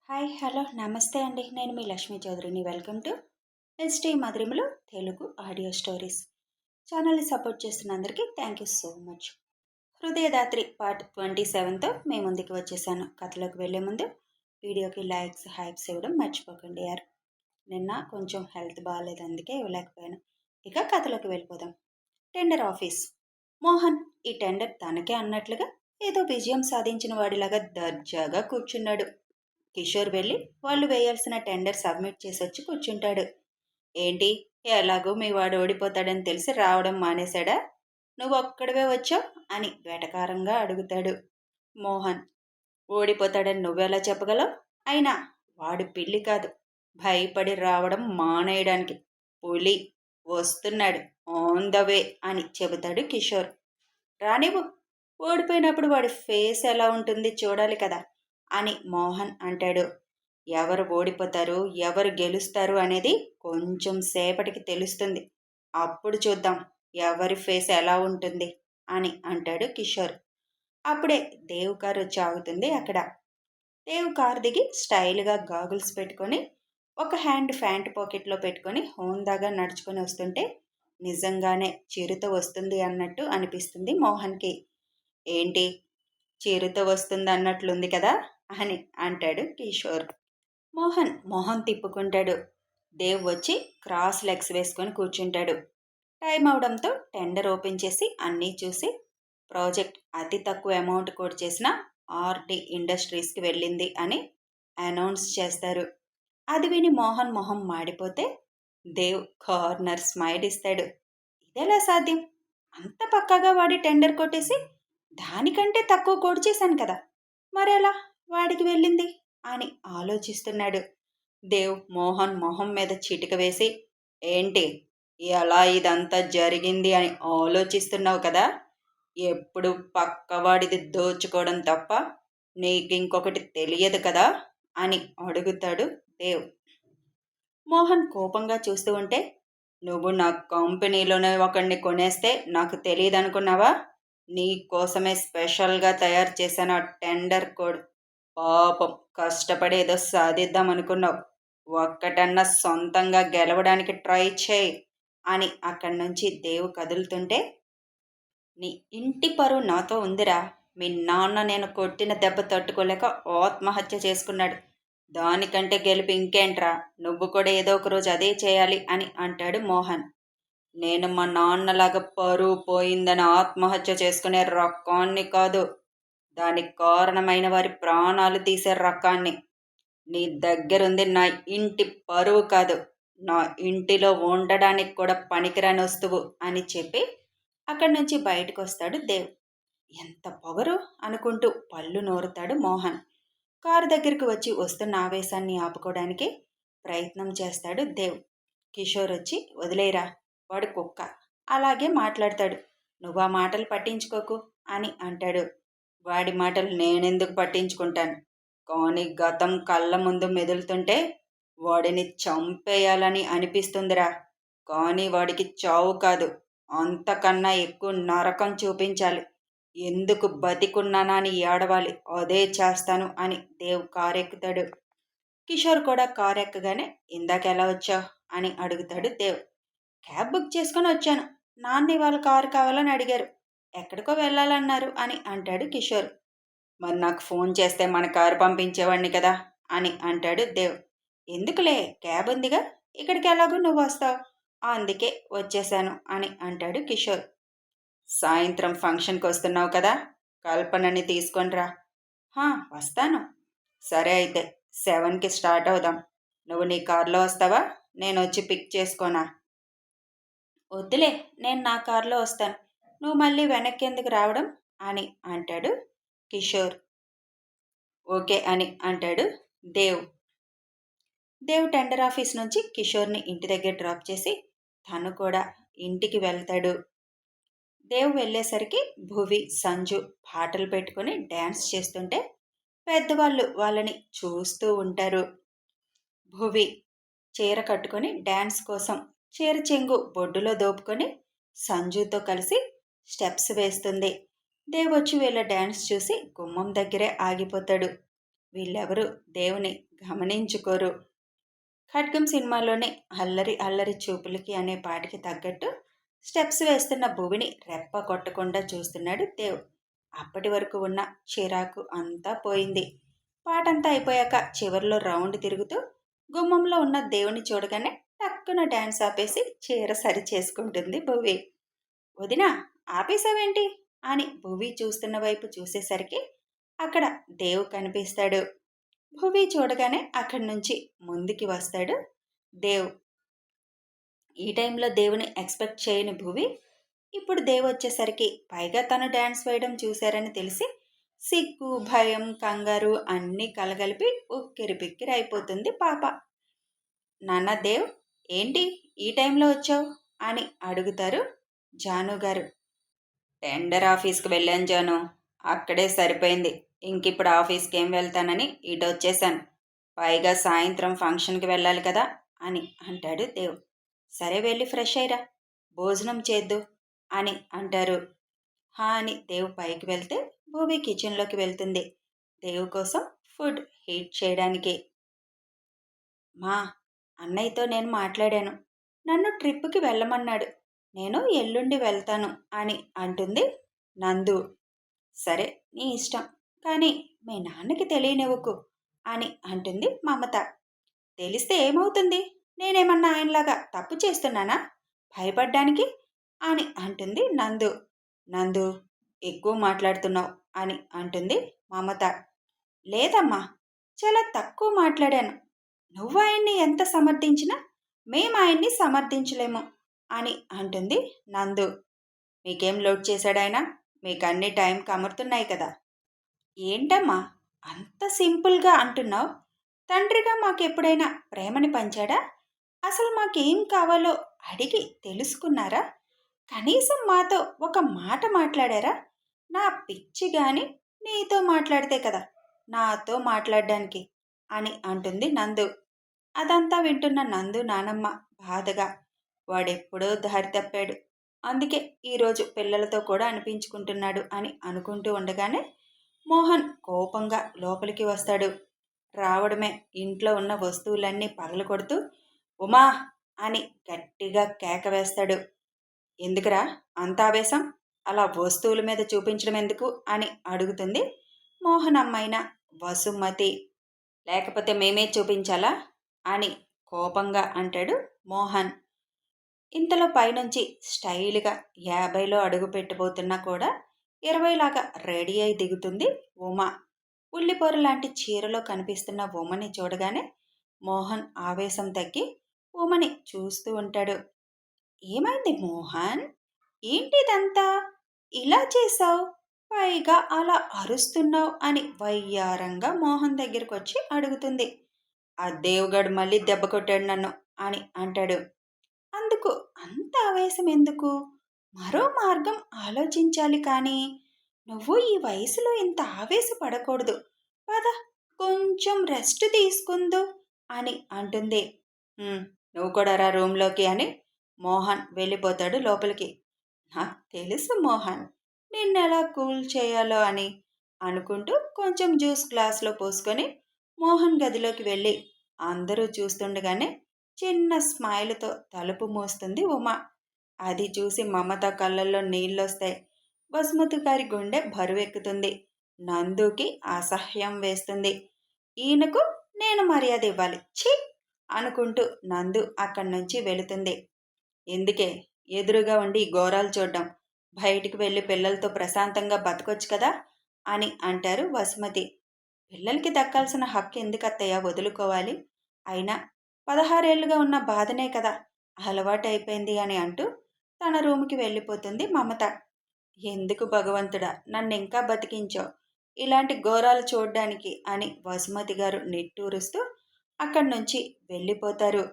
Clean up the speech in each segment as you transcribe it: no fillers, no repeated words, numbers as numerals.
Hi hello నమస్తే అండి. నేను మీ లక్ష్మీ చౌదరిని. వెల్కమ్ టు ఎస్టీ మధురిమలు తెలుగు ఆడియో స్టోరీస్ ఛానల్ని సపోర్ట్ చేస్తున్న అందరికీ థ్యాంక్ యూ సో మచ్. హృదయదాత్రి పార్ట్ 27తో మేము ముందుకు వచ్చేసాను. కథలోకి వెళ్ళే ముందు వీడియోకి లైక్స్ హైప్స్ ఇవ్వడం మర్చిపోకండి యార్. నిన్న కొంచెం హెల్త్ బాగాలేదు, అందుకే ఇవ్వలేకపోయాను. ఇక కథలోకి వెళ్ళిపోదాం. Tender office. మోహన్ ఈ టెండర్ తనకే అన్నట్లుగా ఏదో విజయం సాధించిన వాడిలాగా దర్జాగా కూర్చున్నాడు. కిషోర్ వెళ్ళి వాళ్ళు వేయాల్సిన టెండర్ సబ్మిట్ చేసొచ్చి కూర్చుంటాడు. ఏంటి, ఎలాగో మీ వాడు ఓడిపోతాడని తెలిసి రావడం మానేశాడా? నువ్వు ఒక్కడవే వచ్చావు అని వెటకారంగా అడుగుతాడు. మోహన్, ఓడిపోతాడని నువ్వెలా చెప్పగలవు? అయినా వాడు పిల్లి కాదు, భయపడి రావడం మానేయడానికి పులి వస్తున్నాడు, ఆన్ ద వే అని చెబుతాడు కిషోర్. రానివ్వు, ఓడిపోయినప్పుడు వాడి ఫేస్ ఎలా ఉంటుంది చూడాలి కదా అని మోహన్ అంటాడు. ఎవరు ఓడిపోతారు ఎవరు గెలుస్తారు అనేది కొంచెం సేపటికి తెలుస్తుంది, అప్పుడు చూద్దాం ఎవరి ఫేస్ ఎలా ఉంటుంది అని అంటాడు కిషోర్. అప్పుడే దేవ్ కార్ వచ్చి ఆగుతుంది అక్కడ. దేవ్ కార్ దిగి స్టైల్గా గాగుల్స్ పెట్టుకొని ఒక హ్యాండ్ ప్యాంట్ పాకెట్లో పెట్టుకొని హోందాగా నడుచుకొని వస్తుంటే నిజంగానే చిరుత వస్తుంది అన్నట్టు అనిపిస్తుంది మోహన్కి. ఏంటి, చిరుత వస్తుంది అన్నట్లుంది కదా అని అంటాడు కిషోర్. మోహన్ మొహం తిప్పుకుంటాడు. దేవ్ వచ్చి క్రాస్ లెగ్స్ వేసుకొని కూర్చుంటాడు. టైం అవడంతో టెండర్ ఓపెన్ చేసి అన్నీ చూసి ప్రాజెక్ట్ అతి తక్కువ అమౌంట్ కోట్ చేసిన ఆర్డి ఇండస్ట్రీస్కి వెళ్ళింది అని అనౌన్స్ చేస్తారు. అది విని మోహన్ మొహం మాడిపోతే దేవ్ కార్నర్ స్మైల్ ఇస్తాడు. ఇదెలా సాధ్యం? అంత పక్కగా వాడి టెండర్ కొట్టేసి దానికంటే తక్కువ కోట్ చేశాను కదా, మరెలా వాడికి వెళ్ళింది అని ఆలోచిస్తున్నాడు. దేవ్ మోహన్ మొహం మీద చిటిక వేసి, ఏంటి ఎలా ఇదంతా జరిగింది అని ఆలోచిస్తున్నావు కదా, ఎప్పుడు పక్కవాడిది దోచుకోవడం తప్ప నీకింకొకటి తెలియదు కదా అని అడుగుతాడు దేవ్. మోహన్ కోపంగా చూస్తూ ఉంటే, నువ్వు నా కంపెనీలోనే ఒకడిని కొనేస్తే నాకు తెలియదు అనుకున్నావా? నీ కోసమే స్పెషల్గా తయారు చేశాను ఆ టెండర్ కోడ్. పాపం కష్టపడి ఏదో సాధిద్దాం అనుకున్నావు, ఒక్కటన్నా సొంతంగా గెలవడానికి ట్రై చేయి అని అక్కడి నుంచి దేవు కదులుతుంటే, నీ ఇంటి పరువు నాతో ఉందిరా. మీ నాన్న నేను కొట్టిన దెబ్బ తట్టుకోలేక ఆత్మహత్య చేసుకున్నాడు, దానికంటే గెలిపి ఇంకేంట్రా, నువ్వు కూడా ఏదో ఒక రోజు అదే చేయాలి అని అంటాడు మోహన్. నేను మా నాన్నలాగా పరువు పోయిందని ఆత్మహత్య చేసుకునే రకాన్ని కాదు, దానికి కారణమైన వారి ప్రాణాలు తీసే రకాన్ని. నీ దగ్గరుంది నా ఇంటి పరువు కాదు, నా ఇంటిలో ఉండడానికి కూడా పనికిరాని వస్తువు అని చెప్పి అక్కడి నుంచి బయటకు వస్తాడు దేవ్. ఎంత పొగరు అనుకుంటూ పళ్ళు నోరుతాడు మోహన్. కారు దగ్గరికి వచ్చి వస్తున్న ఆవేశాన్ని ఆపుకోవడానికి ప్రయత్నం చేస్తాడు దేవ్. కిషోర్ వచ్చి, వదిలేరా, వాడు కుక్క, అలాగే మాట్లాడతాడు, నువ్వు ఆ మాటలు పట్టించుకోకు అని అంటాడు. వాడి మాటలు నేనెందుకు పట్టించుకుంటాను, కానీ గతం కళ్ళ ముందు మెదులుతుంటే వాడిని చంపేయాలని అనిపిస్తుందిరా. కానీ వాడికి చావు కాదు, అంతకన్నా ఎక్కువ నరకం చూపించాలి, ఎందుకు బతికున్నానా అని ఏడవాలి, అదే చేస్తాను అని దేవ్ కారెక్కుతాడు. కిషోర్ కూడా కారు ఎక్కగానే, ఇందాక ఎలా వచ్చావు అని అడుగుతాడు దేవ్. క్యాబ్ బుక్ చేసుకొని వచ్చాను, నాన్న ఇవాళ కారు కావాలని అడిగారు, ఎక్కడికో వెళ్ళాలన్నారు అని అంటాడు కిషోర్. మరి నాకు ఫోన్ చేస్తే మన కారు పంపించేవాడిని కదా అని అంటాడు దేవ్. ఎందుకులే, క్యాబ్ ఉందిగా, ఇక్కడికి ఎలాగో నువ్వు వస్తావు, అందుకే వచ్చేశాను అని అంటాడు కిషోర్. సాయంత్రం ఫంక్షన్కి వస్తున్నావు కదా, కల్పనని తీసుకొనిరా. వస్తాను. సరే అయితే 7కి స్టార్ట్ అవుదాం, నువ్వు నీ కారులో వస్తావా, నేను వచ్చి పిక్ చేసుకోనా? వద్దులే, నేను నా కారులో వస్తాను, నువ్వు మళ్ళీ వెనక్కి ఎందుకు రావడం అని అంటాడు కిషోర్. ఓకే అని అంటాడు దేవ్. దేవ్ టెండర్ ఆఫీస్ నుంచి కిషోర్ని ఇంటి దగ్గర డ్రాప్ చేసి తను కూడా ఇంటికి వెళ్తాడు. దేవ్ వెళ్ళేసరికి భువి సంజు పాటలు పెట్టుకుని డ్యాన్స్ చేస్తుంటే పెద్దవాళ్ళు వాళ్ళని చూస్తూ ఉంటారు. భువి చీర కట్టుకొని డ్యాన్స్ కోసం చీర చెంగు బొడ్డులో దోపుకొని సంజుతో కలిసి స్టెప్స్ వేస్తుంది. దేవ్ వచ్చి వీళ్ళ డ్యాన్స్ చూసి గుమ్మం దగ్గరే ఆగిపోతాడు. వీళ్ళెవరు దేవుని గమనించుకోరు. 'ఖడ్గం' సినిమాలోని 'అల్లరి అల్లరి చూపులకి' అనే పాటకి తగ్గట్టు స్టెప్స్ వేస్తున్న భువిని రెప్ప కొట్టకుండా చూస్తున్నాడు దేవ్. అప్పటి వరకు ఉన్న చిరాకు అంతా పోయింది. పాటంతా అయిపోయాక చివర్లో రౌండ్ తిరుగుతూ గుమ్మంలో ఉన్న దేవుని చూడగానే టక్కున డాన్స్ ఆపేసి చీర సరి చేసుకుంటుంది భువి. వదినా, ఆపేశావేంటి అని భువి చూస్తున్న వైపు చూసేసరికి అక్కడ దేవ్ కనిపిస్తాడు. భువి చూడగానే అక్కడి నుంచి ముందుకి వస్తాడు దేవ్. ఈ టైంలో దేవుని ఎక్స్పెక్ట్ చేయని భువి ఇప్పుడు దేవ్ వచ్చేసరికి పైగా తను డ్యాన్స్ వేయడం చూశారని తెలిసి సిగ్గు, భయం, కంగారు అన్నీ కలగలిపి ఉక్కిరి బిక్కిరి అయిపోతుంది పాప. నాన్న దేవ్, ఏంటి ఈ టైంలో వచ్చావు అని అడుగుతారు జాను గారు. టెండర్ ఆఫీస్కి వెళ్ళాను జాను, అక్కడే సరిపోయింది. ఇంకిప్పుడు ఆఫీస్కి ఏం వెళ్తానని ఇటు వచ్చేసాను. పైగా సాయంత్రం ఫంక్షన్కి వెళ్ళాలి కదా అని అంటాడు దేవ్. సరే వెళ్ళి ఫ్రెష్ అయ్యిరా, భోజనం చేద్దు అని అంటారు. హా అని దేవ్ పైకి వెళ్తే భూమి కిచెన్లోకి వెళ్తుంది దేవ్ కోసం ఫుడ్ హీట్ చేయడానికి. మా అన్నయ్యతో నేను మాట్లాడాను, నన్ను ట్రిప్కి వెళ్ళమన్నాడు. నేను ఎల్లుండి వెళ్తాను అని అంటుంది నందు. సరే నీ ఇష్టం, కానీ మీ నాన్నకి తెలియనివ్వకు అని అంటుంది మమత. తెలిస్తే ఏమవుతుంది? నేనేమన్నా ఆయనలాగా తప్పు చేస్తున్నానా భయపడ్డానికి అని అంటుంది నందు. నందు, ఎక్కువ మాట్లాడుతున్నావు అని అంటుంది మమత. లేదమ్మా, చాలా తక్కువ మాట్లాడాను. నువ్వు ఆయన్ని ఎంత సమర్థించినా మేము ఆయన్ని సమర్థించలేము అని అంటుంది నందు. మీకేం లోడ్ చేశాడాయన? మీకు అన్ని టైంకి అమరుతున్నాయి కదా. ఏంటమ్మా అంత సింపుల్గా అంటున్నావు? తండ్రిగా మాకెప్పుడైనా ప్రేమని పంచాడా? అసలు మాకేం కావాలో అడిగి తెలుసుకున్నారా? కనీసం మాతో ఒక మాట మాట్లాడారా? నా పిచ్చి గాని నీతో మాట్లాడితే కదా నాతో మాట్లాడడానికి అని అంటుంది నందు. అదంతా వింటున్న నందు నానమ్మ బాధగా, వాడెప్పుడో దారి తప్పాడు, అందుకే ఈరోజు పిల్లలతో కూడా అనిపించుకుంటున్నాడు అని అనుకుంటూ ఉండగానే మోహన్ కోపంగా లోపలికి వస్తాడు. రావడమే ఇంట్లో ఉన్న వస్తువులన్నీ పగలకొడుతూ ఉమా అని గట్టిగా కేక వేస్తాడు. ఎందుకురా అంత ఆవేశం? అలా వస్తువుల మీద చూపించడం ఎందుకు అని అడుగుతుంది మోహన్ అమ్మైన వసుమతి. లేకపోతే మేమే చూపించాలా అని కోపంగా అంటాడు మోహన్. ఇంతలో పైనుంచి స్టైల్గా 50లో అడుగు పెట్టబోతున్నా కూడా 20లాగా రెడీ అయి దిగుతుంది ఉమా. ఉల్లిపొర లాంటి చీరలో కనిపిస్తున్న ఉమని చూడగానే మోహన్ ఆవేశం తగ్గి ఉమని చూస్తూ ఉంటాడు. ఏమైంది మోహన్? ఏంటిదంతా ఇలా చేసావు? పైగా అలా అరుస్తున్నావు అని వయ్యారంగా మోహన్ దగ్గరకు వచ్చి అడుగుతుంది. ఆ దేవుగాడు మళ్ళీ దెబ్బ కొట్టాడు నన్ను అని అంటాడు. అందుకు అంత ఆవేశం ఎందుకు? మరో మార్గం ఆలోచించాలి. కానీ నువ్వు ఈ వయసులో ఇంత ఆవేశపడకూడదు. పద, కొంచెం రెస్ట్ తీసుకుందు అని అంటుంది. నువ్వు కూడా రా రూమ్లోకి అని మోహన్ వెళ్ళిపోతాడు లోపలికి. నాకు తెలుసు మోహన్, నిన్నెలా కూల్ చేయాలో అని అనుకుంటూ కొంచెం జ్యూస్ గ్లాస్లో పోసుకొని మోహన్ గదిలోకి వెళ్ళి అందరూ చూస్తుండగానే చిన్న స్మైల్తో తలుపు మూస్తుంది ఉమా. అది చూసి మమత కళ్ళల్లో నీళ్ళొస్తాయి. వసుమతి గారి గుండె బరువెక్కుతుంది. నందుకి అసహ్యం వేస్తుంది. ఈయనకు నేను మర్యాద ఇవ్వాలి ఛీ అనుకుంటూ నందు అక్కడి నుంచి వెళుతుంది. ఎందుకే ఎదురుగా ఉండి ఘోరాలు చూడడం, బయటికి వెళ్ళి పిల్లలతో ప్రశాంతంగా బతకొచ్చు కదా అని అంటారు వసుమతి. పిల్లలకి దక్కాల్సిన హక్కు ఎందుకత్తయ్యా వదులుకోవాలి? అయినా 16 ఏళ్ళుగా ఉన్న బాధనే కదా అలవాటైపోయింది అని అంటూ తన రూముకి వెళ్ళిపోతుంది మమత. ఎందుకు భగవంతుడా నన్ను ఇంకా బతికించావు ఇలాంటి ఘోరాలు చూడ్డానికి అని వసుమతి గారు నిట్టూరుస్తూ అక్కడి నుంచి వెళ్ళిపోతారు.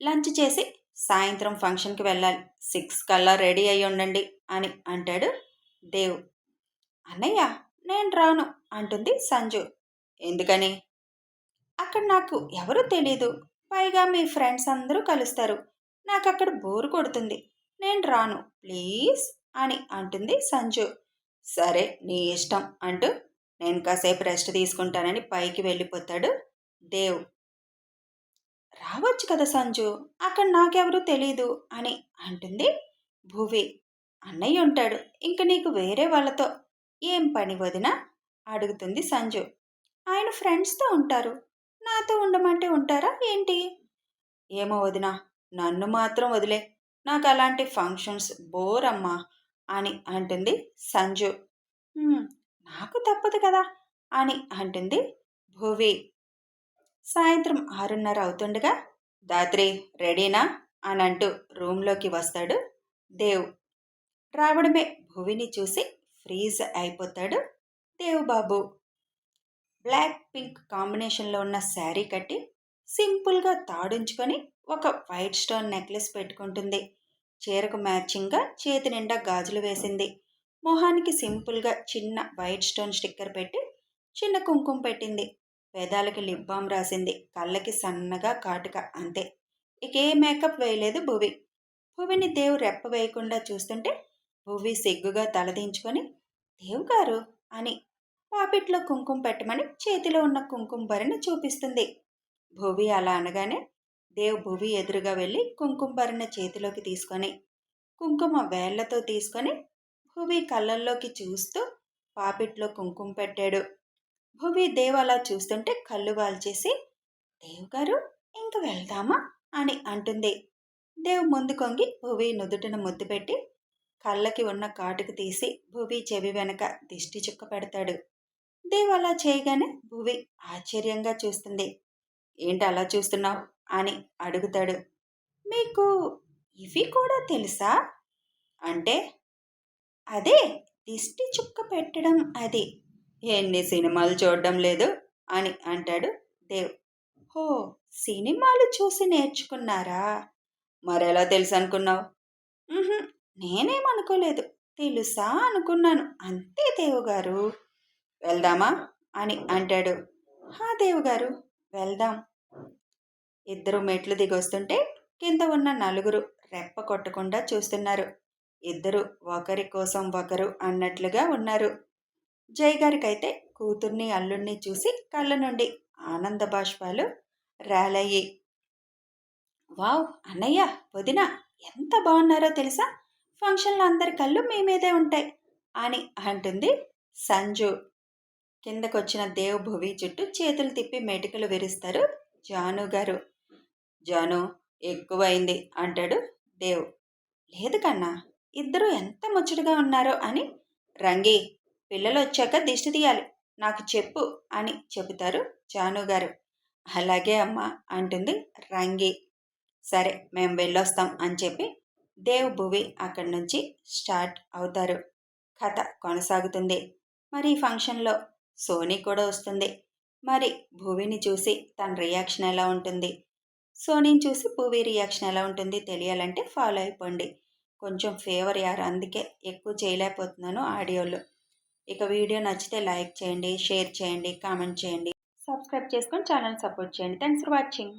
లంచ్ చేసి సాయంత్రం ఫంక్షన్కి వెళ్ళాలి, 6 కల్లా రెడీ అయ్యి ఉండండి అని అంటాడు దేవ్. అన్నయ్య నేను రాను అంటుంది సంజు. ఎందుకని? అక్కడ నాకు ఎవరూ తెలీదు, పైగా మీ ఫ్రెండ్స్ అందరూ కలుస్తారు, నాకు అక్కడ బోరు కొడుతుంది, నేను రాను ప్లీజ్ అని అంటుంది సంజు. సరే నీ ఇష్టం అంటూ నేను కాసేపు రెస్ట్ తీసుకుంటానని పైకి వెళ్ళిపోతాడు దేవ్. రావచ్చు కదా సంజు, అక్కడ నాకెవరూ తెలీదు అని అంటుంది భువి. అన్నయ్య ఉంటాడు, ఇంక నీకు వేరే వాళ్ళతో ఏం పని వదినా అడుగుతుంది సంజు. ఆయన ఫ్రెండ్స్తో ఉంటారు, నాతో ఉండమంటే ఉంటారా ఏంటి? ఏమో వదినా, నన్ను మాత్రం వదిలే, నాకు అలాంటి ఫంక్షన్స్ బోర్ అమ్మా అని అంటుంది సంజు. నాకు తప్పదు కదా అని అంటుంది భువి. సాయంత్రం 6:30 అవుతుండగా దాత్రి రెడీనా అని అంటూ రూమ్లోకి వస్తాడు దేవ్. రావడమే భువిని చూసి ఫ్రీజ్ అయిపోతాడు దేవ్ బాబు. బ్లాక్ పింక్ కాంబినేషన్లో ఉన్న శారీ కట్టి సింపుల్గా తాడుంచుకొని ఒక వైట్ స్టోన్ నెక్లెస్ పెట్టుకుంటుంది. చీరకు మ్యాచింగ్గా చేతి నిండా గాజులు వేసింది. మొహానికి సింపుల్గా చిన్న వైట్ స్టోన్ స్టిక్కర్ పెట్టి చిన్న కుంకుమ పెట్టింది. పెదాలకి లిప్ బామ్ రాసింది. కళ్ళకి సన్నగా కాటుక, అంతే. ఇక ఏ మేకప్ వేయలేదు భువి. భువిని దేవ్ రెప్ప వేయకుండా చూస్తుంటే భువి సిగ్గుగా తలదించుకొని దేవ్ గారు అని పాపిట్లో కుంకుమ పెట్టమని చేతిలో ఉన్న కుంకుమ భరిని చూపిస్తుంది. భువి అలా అనగానే దేవ్ భువి ఎదురుగా వెళ్ళి కుంకుమ భరిన చేతిలోకి తీసుకొని కుంకుమ వేళ్లతో తీసుకొని భువి కళ్ళల్లోకి చూస్తూ పాపిట్లో కుంకుమ పెట్టాడు. భువి దేవ్ అలా చూస్తుంటే కళ్ళు వాల్చేసి దేవ్ గారు ఇంక వెళ్దామా అని అంటుంది. దేవ్ ముందు కొంగి భువి నుదుటిన ముద్దు పెట్టి కళ్ళకి ఉన్న కాటుకు తీసి భువి చెవి వెనక దిష్టి చుక్క పెడతాడు. దేవ్ అలా చేయగానే భువి ఆశ్చర్యంగా చూస్తుంది. ఏంటి అలా చూస్తున్నావు అని అడుగుతాడు. మీకు ఇవి కూడా తెలుసా అంటే? అదే దిష్టి చుక్క పెట్టడం అది. ఎన్ని సినిమాలు చూడడం లేదు అని అంటాడు దేవ్. హో, సినిమాలు చూసి నేర్చుకున్నారా? మరెలా తెలుసు అనుకున్నావు? నేనేమనుకోలేదు, తెలుసా అనుకున్నాను అంతే దేవు గారు. వెళ్దామా అని అంటాడు. హా దేవు గారు, వెళ్దాం. ఇద్దరు మెట్లు దిగొస్తుంటే కింద ఉన్న నలుగురు రెప్ప కొట్టకుండా చూస్తున్నారు. ఇద్దరు ఒకరి కోసం ఒకరు అన్నట్లుగా ఉన్నారు. జై గారికైతే కూతుర్ని అల్లుణ్ణి చూసి కళ్ళ నుండి ఆనంద బాష్పాలు రాలయ్యి. వావ్ అన్నయ్య, వదిన ఎంత బాగున్నారో తెలుసా, ఫంక్షన్లో అందరి కళ్ళు మీ మీదే ఉంటాయి అని అంటుంది సంజు. కిందకొచ్చిన దేవ్ భువి చుట్టూ చేతులు తిప్పి మెటికలు విరుస్తారు జాను గారు. జాను, ఎక్కువైంది అంటాడు దేవ్. లేదు కన్నా, ఇద్దరు ఎంత ముచ్చటగా ఉన్నారో అని. రంగి, పిల్లలు వచ్చాక దిష్టి తీయాలి, నాకు చెప్పు అని చెబుతారు జానుగారు. అలాగే అమ్మా అంటుంది రంగి. సరే, మేము వెళ్ళొస్తాం అని చెప్పి దేవ్ భువి అక్కడి నుంచి స్టార్ట్ అవుతారు. కథ కొనసాగుతుంది. మరి ఈ ఫంక్షన్లో సోనీ కూడా వస్తుంది. మరి భువిని చూసి తన రియాక్షన్ ఎలా ఉంటుంది, సోనీని చూసి భువి రియాక్షన్ ఎలా ఉంటుంది తెలియాలంటే ఫాలో అయిపోండి. కొంచెం ఫేవర్ యార్, అందుకే ఎక్కువ చేయలేకపోతున్నాను ఆడియోలో. ఇక వీడియో నచ్చితే లైక్ చేయండి, షేర్ చేయండి, కామెంట్ చేయండి, సబ్స్క్రైబ్ చేసుకొని ఛానల్ సపోర్ట్ చేయండి. Thanks for watching.